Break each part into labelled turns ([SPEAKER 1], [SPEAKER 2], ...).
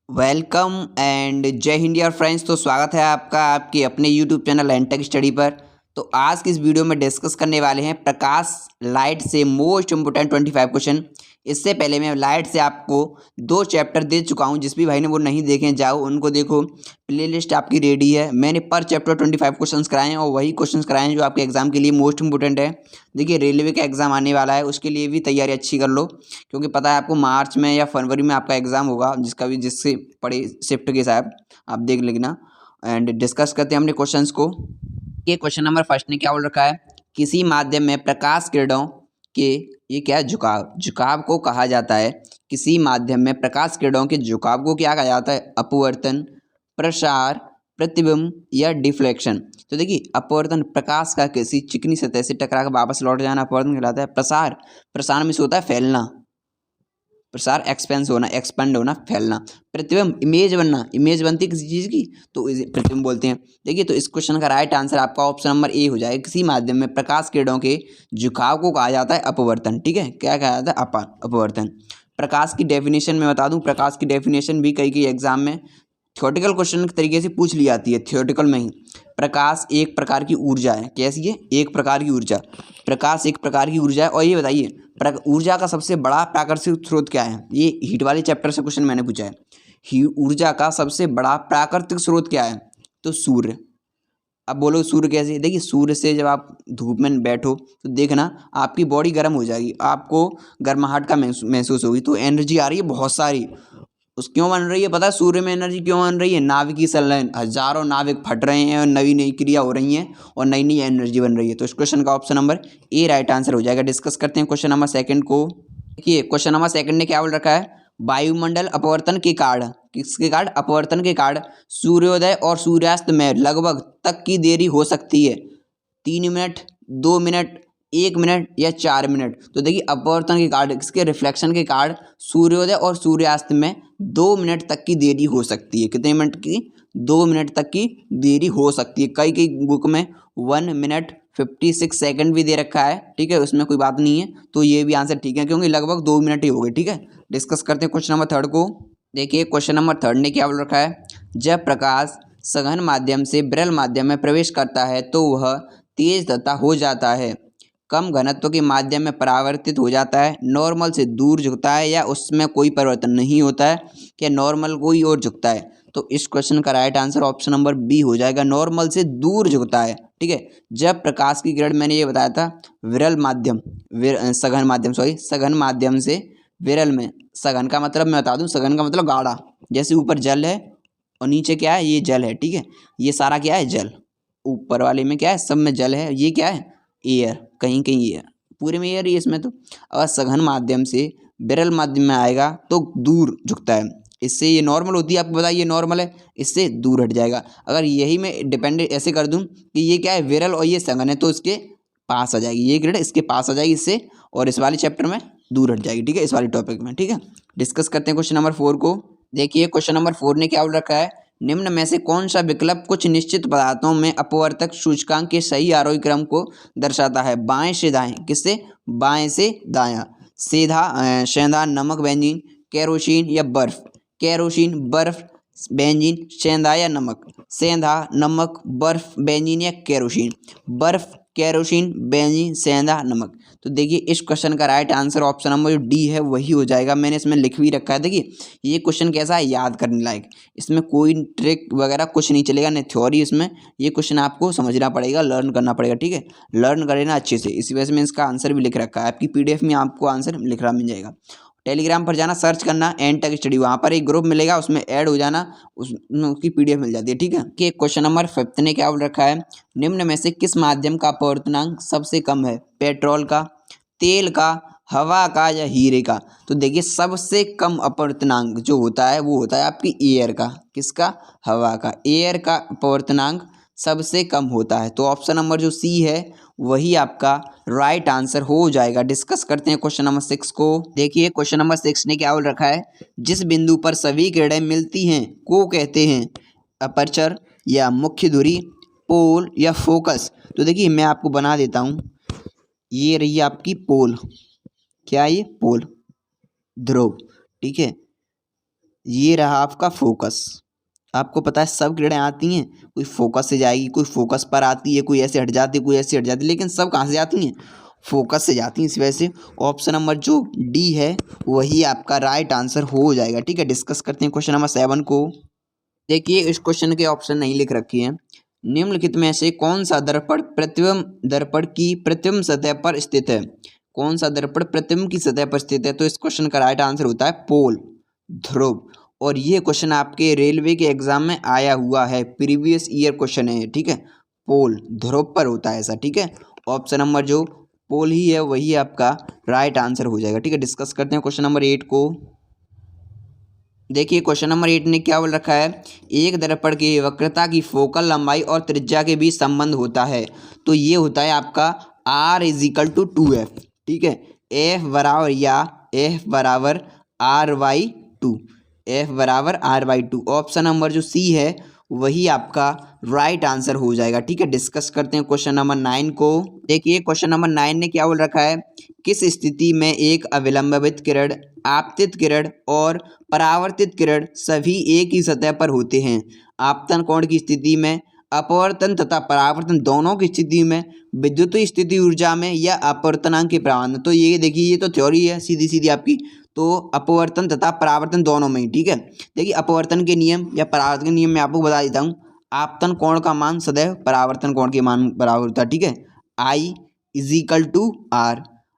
[SPEAKER 1] Welcome and जय Hind dear friends. तो स्वागत है आपका आपके अपने यूट्यूब चैनल एनटेक स्टडी पर। तो आज की इस वीडियो में डिस्कस करने वाले हैं प्रकाश लाइट से मोस्ट इम्पोर्टेंट 25 क्वेश्चन। इससे पहले मैं लाइट से आपको 2 चैप्टर दे चुका हूं। जिस भी भाई ने वो नहीं देखे जाओ उनको देखो, प्लेलिस्ट आपकी रेडी है। मैंने पर चैप्टर 25 क्वेश्चन कराए हैं और वही क्वेश्चन कराए हैं जो आपके एग्जाम के लिए मोस्ट इंपोर्टेंट है। देखिए रेलवे का एग्जाम आने वाला है, उसके लिए भी तैयारी अच्छी कर लो, क्योंकि पता है आपको मार्च में या फरवरी में आपका एग्जाम होगा, जिससे पढ़े शिफ्ट के साहब आप देख लेना। एंड डिस्कस करते हैं अपने क्वेश्चंस को। ये क्वेश्चन नंबर फर्स्ट ने क्या बोल रखा है, किसी माध्यम में प्रकाश किरणों के ये क्या है झुकाव, झुकाव को कहा जाता है। किसी माध्यम में प्रकाश किरणों के झुकाव को क्या कहा जाता है, अपवर्तन, प्रसार, प्रतिबिंब या डिफ्लेक्शन। तो देखिए अपवर्तन, प्रकाश का किसी चिकनी सतह से टकरा कर वापस लौट जाना अपवर्तन कहलाता है। प्रसार, प्रसार में से होता है फैलना, प्रसार एक्सपेंस होना, एक्सपेंड होना, फैलना। प्रतिबिंब, इमेज बनना, इमेज बनती है किसी चीज़ की तो इसे प्रतिबिंब बोलते हैं। देखिए तो इस क्वेश्चन का राइट आंसर आपका ऑप्शन नंबर ए हो जाएगा। किसी माध्यम में प्रकाश किरणों के झुकाव को कहा जाता है अपवर्तन। ठीक है, क्या कहा जाता है, अपवर्तन। प्रकाश की डेफिनेशन में बता दूं, प्रकाश की डेफिनेशन भी कई एग्जाम में थ्योरेटिकल क्वेश्चन के तरीके से पूछ ली जाती है, थ्योरेटिकल में ही। प्रकाश एक प्रकार की ऊर्जा है। कैसी है, एक प्रकार की ऊर्जा। प्रकाश एक प्रकार की ऊर्जा है। और ये बताइए ऊर्जा का सबसे बड़ा प्राकृतिक स्रोत क्या है। ये हीट वाले चैप्टर से क्वेश्चन मैंने पूछा है। ऊर्जा का सबसे बड़ा प्राकृतिक स्रोत क्या है, तो सूर्य। अब बोलो सूर्य कैसे, देखिए सूर्य से जब आप धूप में बैठो तो देखना आपकी बॉडी गर्म हो जाएगी, आपको गर्माहट का महसूस होगी, तो एनर्जी आ रही है बहुत सारी। उस क्यों बन रही है पता है, सूर्य में एनर्जी क्यों बन रही है, नाभिकीय संलयन, हजारों नाभिक फट रहे हैं और नई नई क्रिया हो रही हैं और नई नई एनर्जी बन रही है। तो इस क्वेश्चन का option number A right answer हो जाएगा। डिस्कस करते हैं क्वेश्चन नंबर सेकंड को। देखिए क्वेश्चन नंबर सेकंड ने क्या बोल रखा है, वायुमंडल अपवर्तन के कारण, किसके कारण, अपवर्तन के कारण सूर्योदय और सूर्यास्त में लगभग तक की देरी हो सकती है। 3 मिनट, 2 मिनट, 1 मिनट या 4 मिनट। तो देखिए अपवर्तन के कारण, इसके रिफ्लेक्शन के कारण सूर्योदय और सूर्यास्त में 2 मिनट तक की देरी हो सकती है। कितने मिनट की, 2 मिनट तक की देरी हो सकती है। कई कई बुक में 1 मिनट 56 सेकंड भी दे रखा है। ठीक है, उसमें कोई बात नहीं है, तो ये भी आंसर ठीक है, क्योंकि लगभग 2 मिनट ही हो गए। ठीक है, डिस्कस करते हैं क्वेश्चन नंबर थर्ड को। देखिए क्वेश्चन नंबर थर्ड ने क्या बोल रखा है, जब प्रकाश सघन माध्यम से विरल माध्यम में प्रवेश करता है तो वह तेज तथा हो जाता है, कम घनत्व के माध्यम में परावर्तित हो जाता है, नॉर्मल से दूर झुकता है या उसमें कोई परिवर्तन नहीं होता है, क्या नॉर्मल कोई और झुकता है। तो इस क्वेश्चन का right answer option number B हो जाएगा, नॉर्मल से दूर झुकता है। ठीक है, जब प्रकाश की किरण, मैंने ये बताया था विरल माध्यम, सघन माध्यम, सघन माध्यम से विरल में, सघन का मतलब मैं बता दूं, सघन का मतलब गाढ़ा, जैसे ऊपर जल है और नीचे क्या है, ये जल है। ठीक है, ये सारा क्या है, जल। ऊपर वाले में क्या है, सब में जल है, ये क्या है, एयर, कहीं कहीं एयर, पूरे में एयर ही है इसमें। तो अगर सघन माध्यम से विरल माध्यम में आएगा तो दूर झुकता है, इससे ये नॉर्मल होती है, आपको बताइए नॉर्मल है, इससे दूर हट जाएगा। अगर यही मैं डिपेंड ऐसे कर दूं कि ये क्या है, विरल और ये सघन है, तो इसके पास आ जाएगी, ये ग्रेड इसके पास आ जाएगी इससे, और इस वाले चैप्टर में दूर हट जाएगी। ठीक है, इस वाले टॉपिक में। ठीक है, डिस्कस करते हैं क्वेश्चन नंबर 4 को। देखिए क्वेश्चन नंबर 4 ने क्या बोल रखा है, निम्न में से कौन सा विकल्प कुछ निश्चित पदार्थों में अपवर्तक सूचकांक के सही आरोही क्रम को दर्शाता है। बाएं से दाएं, किससे, बाएं से दायां। सेंधा, नमक, बेंजीन, केरोसिन या बर्फ। केरोसिन, बर्फ, बेंजीन, सेंधा या नमक। सेंधा, नमक, बर्फ, बेंजीन या केरोसिन। बर्फ, केरोसिन, बेंजीन, सेंधा, नमक। तो देखिए इस क्वेश्चन का राइट आंसर ऑप्शन नंबर जो डी है वही हो जाएगा। मैंने इसमें लिख भी रखा है। देखिए ये क्वेश्चन कैसा है, याद करने लायक, इसमें कोई ट्रिक वगैरह कुछ नहीं चलेगा, नहीं थ्योरी इसमें। ये क्वेश्चन आपको समझना पड़ेगा, लर्न करना पड़ेगा। ठीक है, लर्न करें अच्छे से, इसी वजह से मैं इसका आंसर भी लिख रखा है। आपकी पीडीएफ में आपको आंसर लिख रहा मिल जाएगा। टेलीग्राम पर जाना, सर्च करना एनटेक स्टडी, वहाँ पर एक ग्रुप मिलेगा, उसमें ऐड हो जाना, उसकी पीडीएफ मिल जाती है। ठीक है, कि क्वेश्चन नंबर 5 ने क्या बोल रखा है, निम्न में से किस माध्यम का अपवर्तनांक सबसे कम है। पेट्रोल का, तेल का, हवा का या हीरे का। तो देखिए सबसे कम अपवर्तनांक जो होता है वो होता है आपकी एयर का। किसका, हवा का। एयर का अपवर्तनांक सबसे कम होता है, तो ऑप्शन नंबर जो सी है वही आपका राइट आंसर हो जाएगा। डिस्कस करते हैं क्वेश्चन नंबर 6 को। देखिए क्वेश्चन नंबर 6 ने क्या बोल रखा है, जिस बिंदु पर सभी किरणें मिलती हैं को कहते हैं अपर्चर या मुख्य धुरी, पोल या फोकस। तो देखिए मैं आपको बना देता हूँ, ये रही आपकी पोल, क्या ये पोल, ध्रुव। ठीक है, ये रहा आपका फोकस। आपको पता है सब किरणें आती हैं, कोई फोकस से जाएगी, कोई फोकस पर आती है, कोई ऐसे हट जाती है, कोई ऐसे हट जाती है, लेकिन सब कहाँ से जाती हैं? फोकस से जाती हैं। इस वजह से ऑप्शन नंबर जो डी है वही आपका राइट आंसर हो जाएगा। ठीक है, डिस्कस करते हैं क्वेश्चन नंबर 7 को। देखिए इस क्वेश्चन के ऑप्शन नहीं लिख रखी है। निम्नलिखित में से कौन सा दर्पण प्रतिबिंब दर्पण की प्रतिबिंब सतह पर स्थित है? कौन सा दर्पण प्रतिबिंब की सतह पर स्थित है? तो इस क्वेश्चन का राइट आंसर होता है पोल, ध्रुव। और ये क्वेश्चन आपके रेलवे के एग्जाम में आया हुआ है, प्रीवियस ईयर क्वेश्चन है। ठीक है, पोल ध्रुव पर होता है ऐसा। ठीक है, ऑप्शन नंबर जो पोल ही है वही आपका राइट आंसर हो जाएगा। ठीक है, डिस्कस करते हैं क्वेश्चन नंबर 8 को। देखिए क्वेश्चन नंबर 8 ने क्या बोल रखा है? एक दर्पण की वक्रता की फोकल लंबाई और त्रिज्या के बीच संबंध होता है। तो ये होता है आपका R इजिकल टू 2F। ठीक है, F बराबर या F बराबर R/2, F बराबर R/2। ऑप्शन नंबर जो सी है वही आपका राइट आंसर हो जाएगा। ठीक है, डिस्कस करते हैं क्वेश्चन नंबर 9 को। देखिए क्वेश्चन नंबर 9 ने क्या बोल रखा है? किस स्थिति में एक अविलंबित किरण, आपतित किरण और परावर्तित किरण सभी एक ही सतह पर होते हैं? आपतन कोण की स्थिति में, अपवर्तन तथा परावर्तन दोनों की स्थिति में, विद्युत स्थिति ऊर्जा में या अपवर्तनांक के प्रमाण में। तो ये देखिए ये तो थ्योरी है सीधी सीधी आपकी, तो अपवर्तन तथा परावर्तन दोनों में ही। ठीक है, देखिए अपवर्तन के नियम या परावर्तन के नियम मैं आपको बता देता हूँ। आपतन कोण का मान सदैव परावर्तन कोण के मान बराबर होता है। ठीक है, I इजिकल टू R।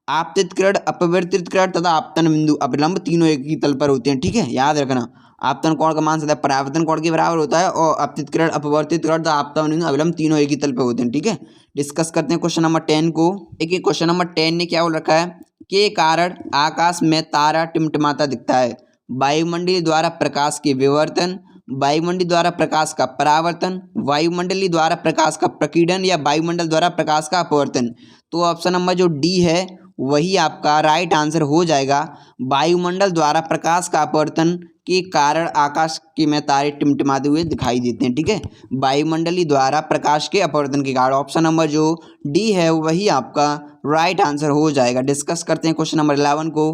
[SPEAKER 1] आपतित किरण, अपवर्तित किरण तथा आपतन बिंदु अभिलंब तीनों एक ही तल पर होते हैं। ठीक है, याद रखना आपतन कोण का मान सदैव परावर्तन कोण के बराबर होता है और आपतित किरण, अपवर्तित किरण तथा आपतन बिंदु अभिलंब तीनों एक ही तल पर होते हैं। ठीक है, डिस्कस करते हैं क्वेश्चन नंबर 10 को। देखिए क्वेश्चन नंबर 10 ने क्या बोल रखा है? के कारण आकाश में तारा टिमटिमाता दिखता है? वायुमंडलीय द्वारा प्रकाश के विवर्तन, वायुमंडल द्वारा प्रकाश का परावर्तन, वायुमंडलीय द्वारा प्रकाश का प्रकीर्णन या वायुमंडल द्वारा प्रकाश का अपवर्तन। तो ऑप्शन नंबर जो डी है वही आपका राइट आंसर हो जाएगा। वायुमंडल द्वारा प्रकाश का अपवर्तन के कारण आकाश के में तारे टिमटिमाते हुए दिखाई देते हैं। ठीक है, वायुमंडलीय द्वारा प्रकाश के अपवर्तन के कारण ऑप्शन नंबर जो डी है वही आपका राइट आंसर हो जाएगा। डिस्कस करते हैं क्वेश्चन नंबर 11 को।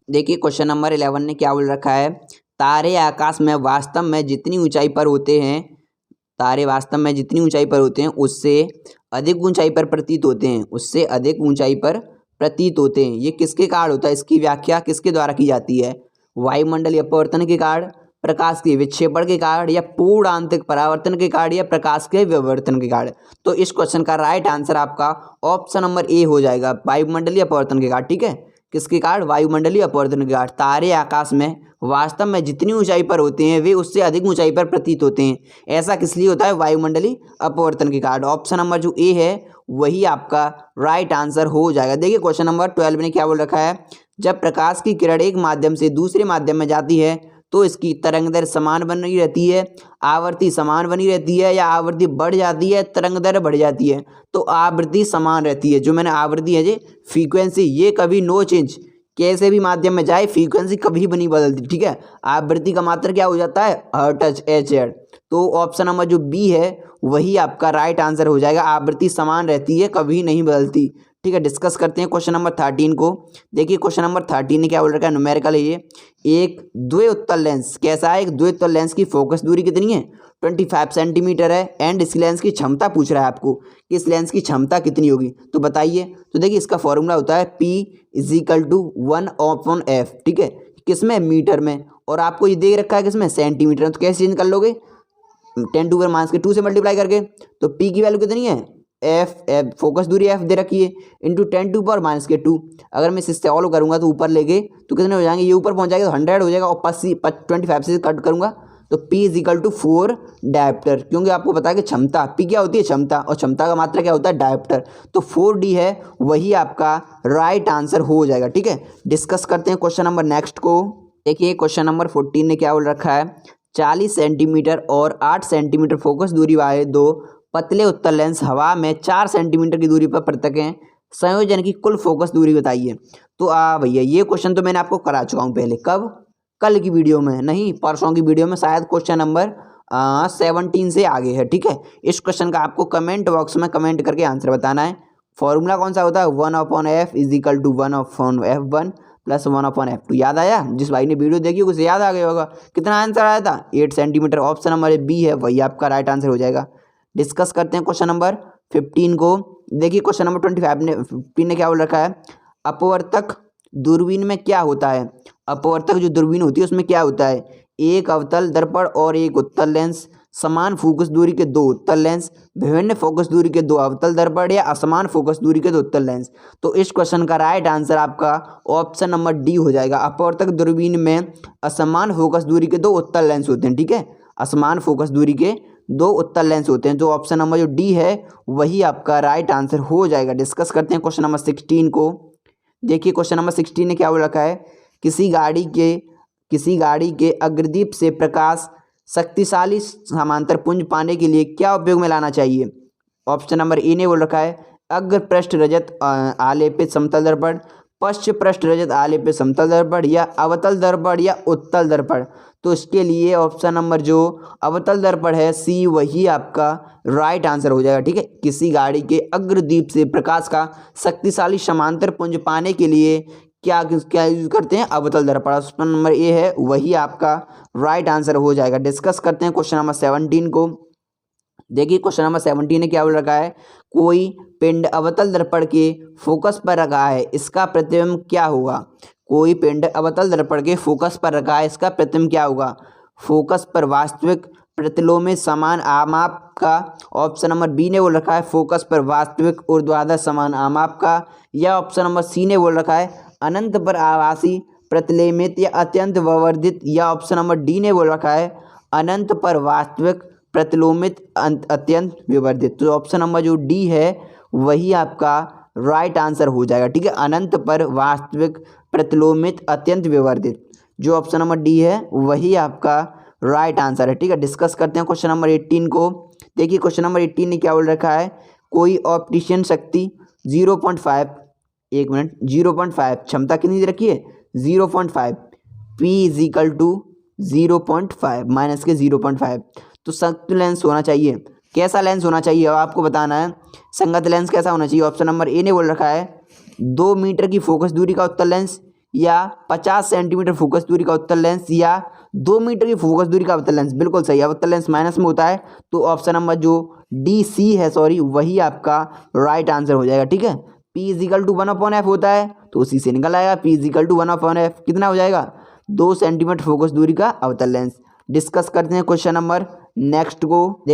[SPEAKER 1] देखिए क्वेश्चन नंबर 11 ने क्या बोल रखा है? तारे आकाश में वास्तव में जितनी ऊंचाई पर होते हैं, तारे वास्तव में जितनी ऊंचाई पर होते हैं उससे अधिक ऊंचाई पर प्रतीत होते हैं, उससे अधिक ऊंचाई पर प्रतीत होते हैं। ये किसके कारण होता है? इसकी व्याख्या किसके द्वारा की जाती है? वायुमंडलीय अपवर्तन के कारण, प्रकाश के विक्षेपण के कारण या पूर्ण आंतरिक परावर्तन के कारण या प्रकाश के विवर्तन के कारण। तो इस क्वेश्चन का राइट आंसर आपका ऑप्शन नंबर ए हो जाएगा, वायुमंडलीय अपवर्तन के कारण। ठीक है, किसके कारण? वायुमंडलीय अपवर्तन के कारण। तारे आकाश में वास्तव में जितनी ऊंचाई पर होते हैं वे उससे अधिक ऊंचाई पर प्रतीत होते हैं। ऐसा किस लिए होता है? वायुमंडलीय अपवर्तन के कारण। ऑप्शन नंबर जो ए है वही आपका राइट आंसर हो जाएगा। देखिए क्वेश्चन नंबर 12 ने क्या बोल रखा है? जब प्रकाश की किरण एक माध्यम से दूसरे माध्यम में जाती है तो इसकी तरंगदैर्घ्य समान बनी रहती है, आवृत्ति समान बनी रहती है, या आवृत्ति बढ़ जाती है, तरंगदैर्घ्य बढ़ जाती है? तो आवृत्ति समान रहती है। जो मैंने आवृत्ति है जी फ्रीक्वेंसी, ये कभी नो चेंज, कैसे भी माध्यम में जाए फ्रीक्वेंसी कभी भी नहीं बदलती। ठीक है, आवृत्ति का मात्रा क्या हो जाता है? Hertz, Hz। तो ऑप्शन नंबर जो बी है वही आपका राइट आंसर हो जाएगा। आवृत्ति समान रहती है, कभी नहीं बदलती। ठीक है, डिस्कस करते हैं क्वेश्चन नंबर 13 को। देखिए क्वेश्चन नंबर 13 ने क्या बोल रखा है? न्यूमेरिकल है ये। एक द्विउत्तल लेंस कैसा है? एक द्विउत्तल लेंस की फोकस दूरी कितनी है? 25 सेंटीमीटर है। एंड इस लेंस की क्षमता पूछ रहा है आपको कि इस लेंस की क्षमता कितनी होगी, तो बताइए। तो देखिए इसका फॉर्मूला होता है P इजिकल टू 1/F। ठीक है, किसमें? मीटर में। और आपको ये दे रखा है किसमें? सेंटीमीटर में। तो कैसे चेंज कर लोगे? 10⁻² से मल्टीप्लाई करके। तो P की वैल्यू कितनी है? F फोकस दूरी F दे रखी है, इंटू 10⁻²। अगर मैं इसे सॉल्व करूंगा तो ऊपर लेके तो कितने हो जाएंगे? ये ऊपर पहुंच जाएगा तो 100 हो जाएगा, और 25 से कट करूंगा तो P इजिकल टू 4 डायप्टर। क्योंकि आपको पता है कि क्षमता, P क्या होती है? क्षमता, और क्षमता का मात्रा क्या होता है? डायप्टर। तो 4D है वही आपका राइट आंसर हो जाएगा। ठीक है, डिस्कस करते हैं क्वेश्चन नंबर नेक्स्ट को। देखिए क्वेश्चन नंबर 14 ने क्या बोल रखा है? 40 सेंटीमीटर और 8 सेंटीमीटर फोकस दूरी वाले दो पतले उत्तल लेंस हवा में 4 सेंटीमीटर की दूरी पर पृथक हैं, संयोजन की कुल फोकस दूरी बताइए। तो भैया ये क्वेश्चन तो मैंने आपको करा चुका हूँ पहले। कब? कल की वीडियो में, नहीं परसों की वीडियो में, शायद क्वेश्चन नंबर 17 से आगे है। ठीक है, इस क्वेश्चन का आपको कमेंट बॉक्स में कमेंट करके आंसर बताना है। फॉर्मूला कौन सा होता है? 1/F is equal to 1/F1 plus 1/f2। याद आया? जिस भाई ने वीडियो देखी उसे याद आ गया होगा। कितना आंसर आया था? 8 सेंटीमीटर। ऑप्शन नंबर बी है वही आपका राइट आंसर हो जाएगा। डिस्कस करते हैं क्वेश्चन नंबर 15 को। देखिए क्वेश्चन नंबर 15 ने क्या बोल रखा है? अपवर्तक दूरबीन में क्या होता है? अपवर्तक जो दूरबीन होती है उसमें क्या होता है? एक अवतल दर्पण और एक उत्तल लेंस, समान फोकस दूरी के दो उत्तल लेंस, विभिन्न फोकस दूरी के दो अवतल दर्पण या असमान फोकस दूरी के दो उत्तल लेंस। तो इस क्वेश्चन का राइट आंसर आपका ऑप्शन नंबर डी हो जाएगा। अपवर्तक दूरबीन में असमान फोकस दूरी के दो उत्तल लेंस होते हैं। ठीक है, असमान फोकस दूरी के दो उत्तल लेंस होते हैं। जो ऑप्शन नंबर जो डी है वही आपका राइट आंसर हो जाएगा। डिस्कस करते हैं क्वेश्चन नंबर 16 को। देखिए क्वेश्चन नंबर 16 ने क्या बोल रखा है? किसी गाड़ी के अग्रदीप से प्रकाश शक्तिशाली समांतर पुंज पाने के लिए क्या उपयोग में लाना चाहिए? ऑप्शन नंबर ए ने बोल रखा है अग्र पृष्ठ रजत आलेपित समतल दर्पण, पश्च पृष्ठ रजत आलेपित समतल दर्पण या अवतल दर्पण या उत्तल दर्पण। तो इसके लिए ऑप्शन नंबर जो अवतल दर्पण है सी वही आपका राइट आंसर हो जाएगा। ठीक है, किसी गाड़ी के अग्रदीप से प्रकाश का शक्तिशाली समांतर पुंज पाने के लिए क्या क्या यूज करते हैं? अवतल दर्पण। ऑप्शन नंबर ए है वही आपका राइट आंसर हो जाएगा। डिस्कस करते हैं क्वेश्चन नंबर 17 को। देखिए क्वेश्चन नंबर 17 ने क्या बोल रखा है? कोई पिंड अवतल दर्पण के फोकस पर रखा है, इसका प्रतिबिंब क्या होगा? कोई पिंड अवतल दर्पण के फोकस पर रखा है, इसका प्रतिबिंब क्या होगा? फोकस पर वास्तविक प्रतिलोमित समान आमाप का। ऑप्शन नंबर बी ने बोल रखा है फोकस पर वास्तविक ऊर्ध्वाधर समान आमाप का, या ऑप्शन नंबर सी ने बोल रखा है अनंत पर आभासी प्रतिलेमित या अत्यंत विवर्धित, या ऑप्शन नंबर डी ने बोल रखा है अनंत पर वास्तविक प्रतिलोमित अत्यंत विवर्धित। तो ऑप्शन नंबर जो डी है वही आपका राइट आंसर हो जाएगा। ठीक है, अनंत पर वास्तविक प्रतिलोमित अत्यंत विवर्धित, जो ऑप्शन नंबर डी है वही आपका राइट आंसर है। ठीक है, डिस्कस करते हैं क्वेश्चन नंबर 18 को। देखिए क्वेश्चन नंबर 18 ने क्या बोल रखा है? कोई ऑप्टिशियन शक्ति 0.5 0.5 क्षमता कितनी दे रखी है? 0.5 P इजिकल टू 0.5 माइनस के 0.5। तो संगत लेंस होना चाहिए। कैसा लेंस होना चाहिए अब आपको बताना है। संगत लेंस कैसा होना चाहिए? ऑप्शन नंबर ए ने बोल रखा है 2 मीटर की फोकस दूरी का उत्तल लेंस, या 50 सेंटीमीटर फोकस दूरी का उत्तल लेंस, या 2 मीटर की फोकस दूरी का अवतल लेंस। बिल्कुल सही, अवतल लेंस माइनस में होता है तो ऑप्शन नंबर जो डी सी है वही आपका राइट आंसर हो जाएगा। ठीक है, P इजिकल टू 1/f होता है तो उसी से निकल आएगा। P इजिकल टू 1/f कितना हो जाएगा? 2 सेंटीमीटर फोकस दूरी का अवतल लेंस। डिस्कस करते हैं क्वेश्चन नंबर नेक्स्ट को।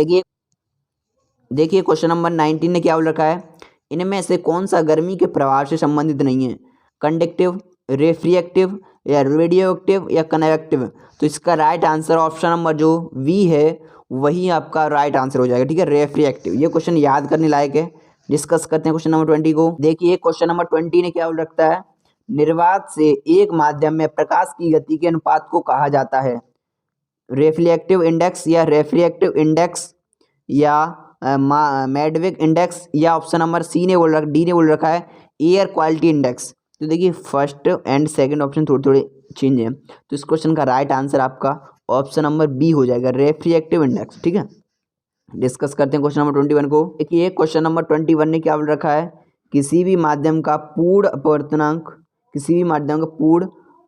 [SPEAKER 1] देखिए क्वेश्चन नंबर 19 ने क्या बोल रखा है? इनमें से कौन सा गर्मी के प्रभाव से संबंधित नहीं है? कंडक्टिव, रिफ्रैक्टिव या रेडियो एक्टिव या कन्वेक्टिव। तो इसका राइट आंसर ऑप्शन नंबर जो वी है वही आपका राइट आंसर हो जाएगा। ठीक है, रिफ्रैक्टिव। ये क्वेश्चन याद करने लायक है। डिस्कस करते हैं क्वेश्चन नंबर 20 को। देखिए क्वेश्चन नंबर 20 ने क्या बोल रखता है? निर्वात से एक माध्यम में प्रकाश की गति के अनुपात को कहा जाता है रिफ्लेक्टिव इंडेक्स या रेफ्रैक्टिव इंडेक्स या मैडविक इंडेक्स, या ऑप्शन नंबर डी ने बोल रखा है एयर क्वालिटी इंडेक्स। तो देखिए फर्स्ट एंड सेकंड ऑप्शन थोड़े थोड़े चेंज हैं। तो इस क्वेश्चन का राइट आंसर आपका ऑप्शन नंबर बी हो जाएगा, रेफ्रैक्टिव इंडेक्स। ठीक है, डिस्कस करते हैं क्वेश्चन नंबर 21 को। देखिए क्वेश्चन नंबर 21 ने क्या बोल रखा है? किसी भी माध्यम का पूर्ण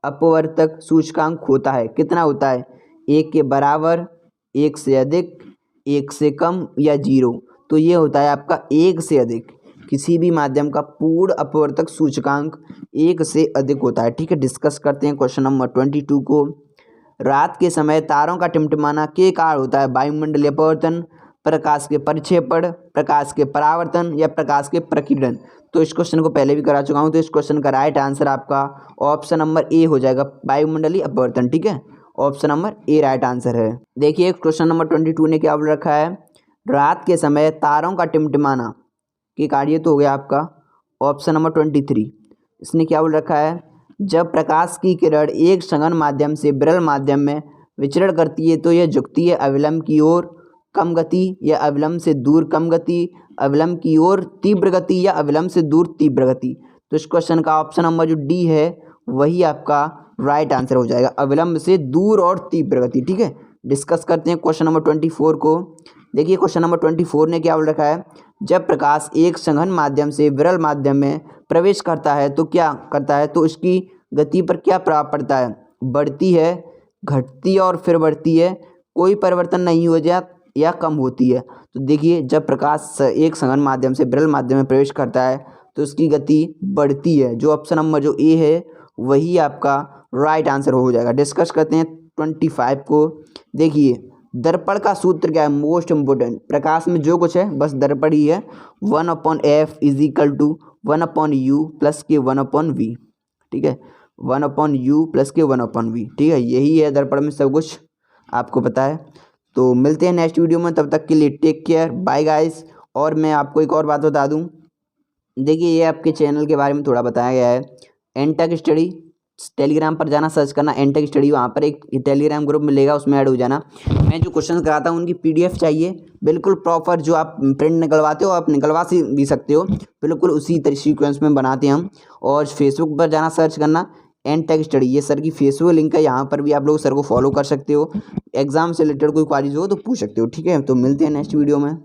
[SPEAKER 1] अपवर्तक सूचकांक होता है, कितना होता है? 1 के बराबर, 1 से अधिक, 1 से कम या 0। तो ये होता है आपका 1 से अधिक। किसी भी माध्यम का पूर्ण अपवर्तक सूचकांक 1 से अधिक होता है। ठीक है, डिस्कस करते हैं क्वेश्चन नंबर 22 को। रात के समय तारों का टिमटिमाना के कारण होता है? वायुमंडलीय अपवर्तन, प्रकाश के परिक्षेपण, प्रकाश के परावर्तन या प्रकाश के प्रकीर्णन। तो इस क्वेश्चन को पहले भी करा चुका हूँ। तो इस क्वेश्चन का राइट आंसर आपका ऑप्शन नंबर ए हो जाएगा, वायुमंडलीय अपवर्तन। ठीक है, option number A right answer है। देखिए क्वेश्चन नंबर 22 ने क्या बोल रखा है? रात के समय तारों का टिमटिमाना के कार्य तो हो गया आपका ऑप्शन नंबर 23। इसने क्या बोल रखा है? जब प्रकाश की किरण एक सघन माध्यम से विरल माध्यम में विचरण करती है तो यह झुकती है अविलंब की ओर कम गति, या अविलंब से दूर कम गति, अविलंब की ओर तीव्र गति, या अविलंब से दूर तीव्र गति। तो इस क्वेश्चन का ऑप्शन नंबर जो डी है वही आपका राइट आंसर हो जाएगा, अविलंब से दूर और तीव्र गति। ठीक है, डिस्कस करते हैं क्वेश्चन नंबर 24 को। देखिए क्वेश्चन नंबर 24 ने क्या बोल रखा है? जब प्रकाश एक सघन माध्यम से विरल माध्यम में प्रवेश करता है तो क्या करता है? तो इसकी गति पर क्या प्रभाव पड़ता है? बढ़ती है, घटती है और फिर बढ़ती है, कोई परिवर्तन नहीं हो जाए या कम होती है। तो देखिए जब प्रकाश एक सघन माध्यम से विरल माध्यम में प्रवेश करता है तो उसकी गति बढ़ती है। जो ऑप्शन नंबर जो ए है वही आपका राइट आंसर हो जाएगा। डिस्कस करते हैं 25 को। देखिए दर्पण का सूत्र क्या है? Most important. प्रकाश में जो कुछ है बस दर्पण ही है। 1/f = 1/u + k 1/v। ठीक है, 1/u + k 1/v। ठीक है, यही है दर्पण में सब कुछ, आपको पता है। तो मिलते हैं नेक्स्ट वीडियो में, तब तक के लिए टेक केयर, बाय गाइस। और मैं आपको एक और बात बता दूं, देखिए ये आपके चैनल के बारे में थोड़ा बताया गया है। एनटेक स्टडी टेलीग्राम पर जाना, सर्च करना एनटेक स्टडी, वहाँ पर एक टेलीग्राम ग्रुप मिलेगा, उसमें ऐड हो जाना। मैं जो क्वेश्चन कराता हूँ उनकी पीडीएफ चाहिए, बिल्कुल प्रॉपर, जो आप प्रिंट निकलवाते हो आप निकलवा भी सकते हो, बिल्कुल उसी सीक्वेंस में बनाते हैं हम। और फेसबुक पर जाना, सर्च करना एनटेक स्टडी, ये सर की फेसबुक लिंक है, यहाँ पर भी आप लोग सर को फॉलो कर सकते हो। एग्जाम से रिलेटेड कोई क्वारीज हो तो पूछ सकते हो। ठीक है, तो मिलते हैं नेक्स्ट वीडियो में।